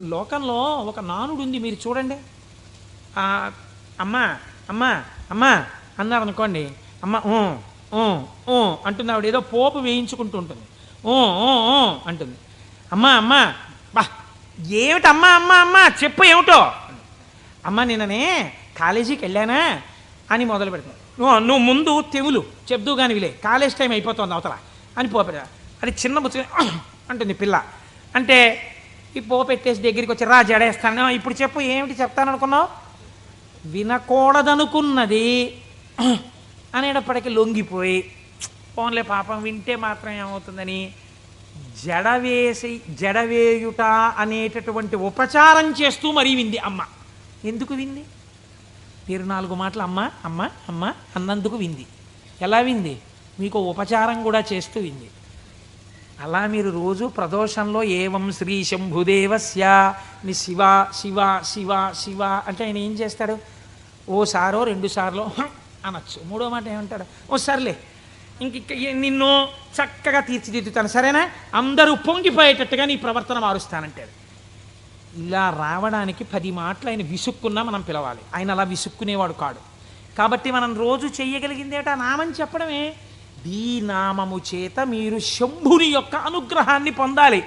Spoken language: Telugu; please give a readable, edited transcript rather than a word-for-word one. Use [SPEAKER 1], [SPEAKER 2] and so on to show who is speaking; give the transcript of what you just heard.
[SPEAKER 1] లోకంలో ఒక నానుడు ఉంది, మీరు చూడండి. ఆ, అమ్మా అమ్మా అమ్మా అన్నారు అనుకోండి, అమ్మ ఊ ఊ ఊ అంటుంది. ఆవిడ ఏదో పోపు వేయించుకుంటూ ఉంటుంది. ఊ ఊ ఊ అంటుంది. అమ్మా అమ్మా బా ఏమిటి అమ్మా అమ్మా అమ్మా చెప్పు ఏమిటో. అమ్మ నిన్ననే కాలేజీకి వెళ్ళానా అని మొదలు పెడతాను. నువ్వు ముందు తెవులు చెప్దు కానీ విలే, కాలేజ్ టైం అయిపోతుంది అవతల అని పోపెడ. అది చిన్న బుచ్చ అంటుంది పిల్ల. అంటే ఈ పో పెట్టేసి దగ్గరికి వచ్చి రా జడేస్తాను, ఇప్పుడు చెప్పు ఏమిటి చెప్తాను అనుకున్నావు. వినకూడదనుకున్నది అనేటప్పటికీ లొంగిపోయి పోన్లే పాపం వింటే మాత్రం ఏమవుతుందని జడవేయుట అనేటటువంటి ఉపచారం చేస్తూ మరీ వింది అమ్మ. ఎందుకు వింది? మీరు 4 మాటలు అమ్మ అమ్మ అమ్మ అన్నందుకు వింది. ఎలా వింది? మీకు ఉపచారం కూడా చేస్తూ వింది. అలా మీరు రోజు ప్రదోషంలో ఏవం శ్రీ శంభుదేవస్య ని శివ శివ శివ శివ అంటే ఆయన ఏం చేస్తాడు? ఓసారో 2 సార్లు అనొచ్చు, 3వ మాట ఏమంటాడు? ఓ సర్లే ఇంక నిన్ను చక్కగా తీర్చిదిద్దుతాను, సరేనా, అందరూ పొంగిపోయేటట్టుగా నీ ప్రవర్తన మారుస్తానంటాడు. ఇలా రావడానికి 10 మాటలు ఆయన విసుక్కున్నా మనం పిలవాలి. ఆయన అలా విసుక్కునేవాడు కాడు. కాబట్టి మనం రోజు చెయ్యగలిగిందేట నామని చెప్పడమే. ఈ నామము చేత మీరు శంభుని యొక్క అనుగ్రహాన్ని పొందాలి.